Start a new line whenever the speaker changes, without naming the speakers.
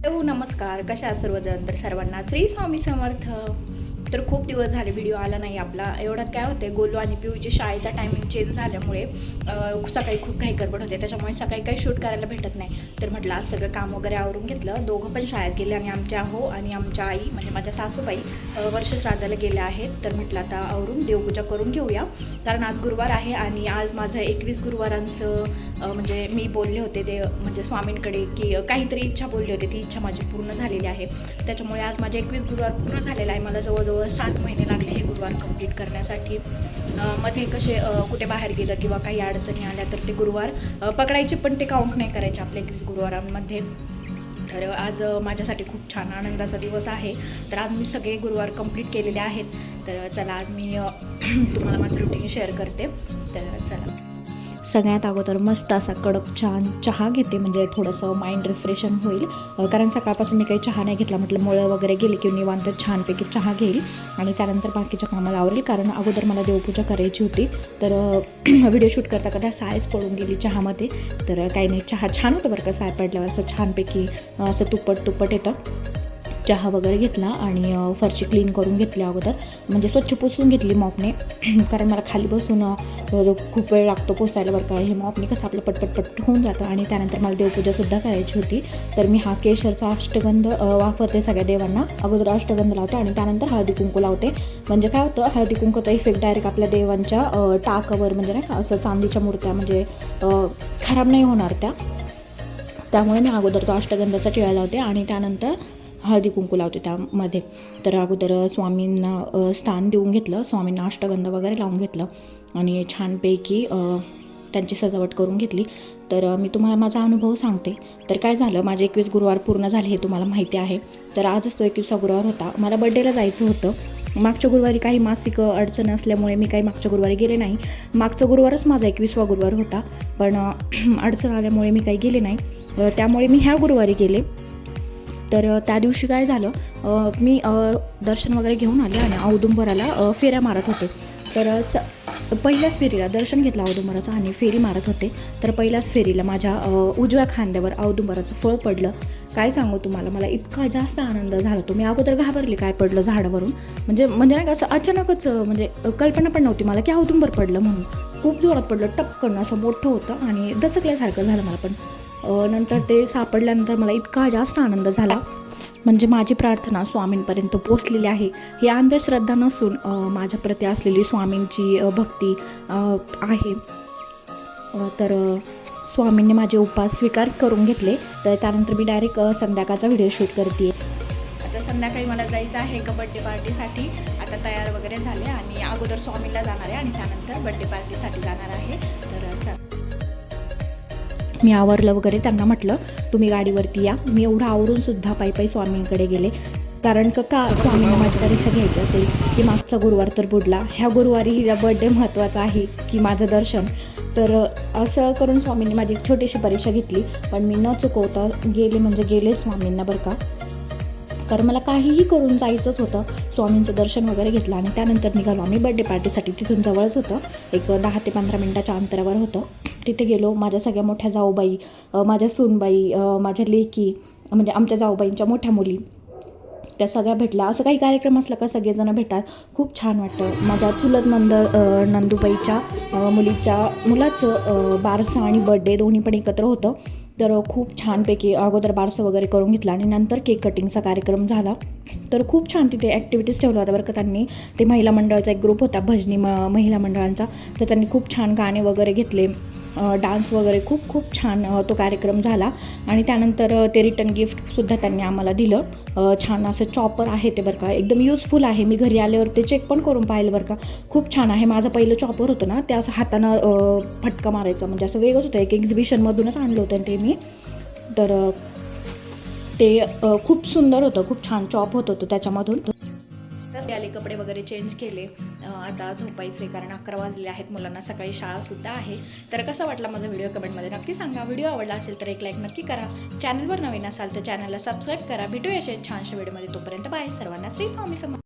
नमस्कार, कशा आहात सर्वजण? तर सर्वांना श्री स्वामी समर्थ. तर खूप दिवस झाले व्हिडिओ आला नाही आपला. एवढ्यात काय होते, गोलू आणि पिऊची शाळेचा टायमिंग चेंज झाल्यामुळे सकाळी खूप काही गडबड होते, त्याच्यामुळे सकाळी काही शूट करायला भेटत नाही. तर म्हटलं आज सगळं काम वगैरे आवरून घेतलं. दोघं पण शाळेत गेले आणि आमच्या आई म्हणजे माझ्या सासूबाई वर्ष श्राद्धाला गेल्या आहेत. तर म्हटलं आता आवरून देवपूजा करून घेऊया, कारण आज गुरुवार आहे आणि आज माझं 21 गुरुवारांचं म्हणजे मी बोलले होते ते म्हणजे स्वामींकडे की काहीतरी इच्छा बोलली होते, ती इच्छा माझी पूर्ण झालेली आहे. त्याच्यामुळे आज माझे 21 गुरुवार पूर्ण झालेला आहे. मला जवळजवळ 7 महिने लागले हे गुरुवार कंप्लीट करण्यासाठी. मध्ये कसे कुठे बाहेर गेलं किंवा काही अडचणी आल्या तर ते गुरुवार पकडायचे, पण ते काउंट नाही करायचे आपल्या 21 गुरुवारांमध्ये. तर आज माझ्यासाठी खूप छान आनंदाचा दिवस आहे. तर आज मी सगळे गुरुवार कंप्लीट केलेले आहेत. तर चला आज मी तुम्हाला माझं रुटीन शेअर करते. तर चला, सगळ्यात अगोदर मस्त असा कडक छान चहा घेते, म्हणजे थोडंसं माइंड रिफ्रेशन होईल. कारण सकाळपासून मी काही चहा नाही घेतला. म्हटलं मुळं वगैरे गेली की निवांत छानपैकी चहा घेईल आणि त्यानंतर बाकीच्या कामाला आवरेल. कारण अगोदर मला देवपूजा करायची होती. तर व्हिडिओ शूट करता करता सायच पडून गेली चहामध्ये. तर काही नाही, चहा छान होतं बरं का. साय पडल्यावर असं छानपैकी असं तुप्पट येतं. चहा वगैरे घेतला आणि फरशी क्लीन करून घेतली अगोदर, म्हणजे स्वच्छ पुसून घेतली मॉपने. कारण मला खाली बसून खूप वेळ लागतो पुसायला बरं का. हे मॉपने कसं आपलं पटपट होऊन जातं. आणि त्यानंतर मला देवपूजासुद्धा करायची होती. तर मी हा केशरचा अष्टगंध वापरते सगळ्या देवांना. अगोदर अष्टगंध लावते आणि त्यानंतर हळदी कुंकू लावते. म्हणजे काय होतं, हळदी कुंकूचा इफेक्ट डायरेक्ट आपल्या देवांच्या टाकावर, म्हणजे नाही का असं चांदीच्या मूर्त्या म्हणजे खराब नाही होणार त्यामुळे मी अगोदर तो अष्टगंधाचा टिळा लावते आणि त्यानंतर हळदी कुंकू लावते त्यामध्ये. तर अगोदर स्वामींना स्थान देऊन घेतलं, स्वामींना अष्टगंध वगैरे लावून घेतलं आणि छानपैकी त्यांची सजावट करून घेतली. तर मी तुम्हाला माझा अनुभव सांगते. तर काय झालं, माझे 21 गुरुवार पूर्ण झाले हे तुम्हाला माहिती आहे. तर आजच तो 21वा गुरुवार होता. मला बड्डेला जायचं होतं. मागच्या गुरुवारी काही मासिक अडचण असल्यामुळे मी काही मागच्या गुरुवारी गेले नाही. मागचा गुरुवारच माझा 21वा गुरुवार होता, पण अडचण आल्यामुळे मी काही गेले नाही. त्यामुळे मी ह्या गुरुवारी गेले. तर त्या दिवशी काय झालं, मी दर्शन वगैरे घेऊन आले आणि औदुंबराला फेऱ्या मारत होते. तर पहिल्याच फेरीला दर्शन घेतलं औदुंबराचं आणि फेरी मारत होते. तर पहिल्याच फेरीला माझ्या उजव्या खांद्यावर औदुंबराचं फळ पडलं. काय सांगू तुम्हाला, मला इतका जास्त आनंद झाला तो. मी अगोदर घाबरले काय पडलं झाडावरून, म्हणजे नाही का असं अचानकच, म्हणजे कल्पना पण नव्हती मला की औदुंबर पडलं म्हणून. खूप जोरात पडलं, टपकन असं मोठं होतं आणि दचकल्यासारखं झालं मला. पण नंतर ते सापडल्यानंतर मला इतका जास्त आनंद झाला, म्हणजे माझी प्रार्थना स्वामींपर्यंत पोचलेली आहे. ही अंधश्रद्धा नसून माझ्याप्रती असलेली स्वामींची भक्ती आहे. तर स्वामींनी माझे उपवास स्वीकार करून घेतले. तर त्यानंतर मी डायरेक्ट संध्याकाळचा व्हिडिओ शूट करते. आता संध्याकाळी मला जायचं आहे का बड्डे पार्टीसाठी. आता तयार वगैरे झाले आणि अगोदर स्वामींला जाणार आहे आणि त्यानंतर बड्डे पार्टीसाठी जाणार आहे. तर मी आवरलं वगैरे, त्यांना म्हटलं तुम्ही गाडीवरती या. मी एवढं आवरूनसुद्धा पायी स्वामींकडे गेले. कारण का स्वामींना माझी परीक्षा घ्यायची असेल की मागचा गुरुवार तर बुडला, ह्या गुरुवारी हिचा बड्डे महत्त्वाचा आहे की माझं दर्शन. तर असं करून स्वामींनी माझी एक छोटीशी परीक्षा घेतली. पण मी न चुकवता गेले स्वामींना बरं का. कारण मला काहीही करून जायचंच होतं. स्वामींचं दर्शन वगैरे घेतलं आणि त्यानंतर निघालो आम्ही बड्डे पार्टीसाठी. तिथून जवळच होतं, एक 10 ते 15 मिनटाच्या अंतरावर होतं. तिथे गेलो. माझ्या सगळ्या मोठ्या जाऊबाई, माझ्या सूनबाई, माझ्या लेकी, म्हणजे आमच्या जाऊबाईंच्या मोठ्या मुली, त्या सगळ्या भेटल्या. असं काही कार्यक्रम असला का सगळेजण भेटतात, खूप छान वाटतं. माझ्या चुलत नंदूबाईच्या मुलाचं बारसं आणि बड्डे दोन्ही पण एकत्र होतं. तर खूप छानपैकी अगोदर बारसं वगैरे करून घेतलं आणि नंतर केक कटिंगचा कार्यक्रम झाला. तर खूप छान तिथे ॲक्टिव्हिटीज ठेवल्या होत्या बरं का त्यांनी. ते महिला मंडळाचा एक ग्रुप होता, भजनी महिला मंडळांचा. तर त्यांनी खूप छान गाणे वगैरे घेतले, डान्स वगैरे खूप छान तो कार्यक्रम झाला. आणि त्यानंतर ते रिटर्न गिफ्टसुद्धा त्यांनी आम्हाला दिलं. छान असं चॉपर आहे ते बरं का, एकदम युजफुल आहे. मी घरी आल्यावर ते चेक पण करून पाहिलं बरं का, खूप छान आहे. माझं पहिलं चॉपर होतं ना, ते असं हातानं फटका मारायचं, म्हणजे असं वेगळंच होतं. एक एक्झिबिशनमधूनच आणलं होतं ते मी. तर ते खूप सुंदर होतं, खूप छान चॉप होत होतं त्याच्यामधून. तसे आले, कपडे वगैरे चेंज केले. आता झोपायचे, कारण 11 वाजले आहेत. मुलांना सकाळी शाळासुद्धा आहे. तर कसा वाटला माझा व्हिडिओ कमेंटमध्ये नक्की सांगा. व्हिडिओ आवडला असेल तर एक लाईक नक्की करा. चॅनलवर नवीन असाल तर चॅनलला सबस्क्राईब करा. भेटूया अशा छानशा व्हिडिओमध्ये. तोपर्यंत बाय सर्वांना. श्री स्वामी समर्थ.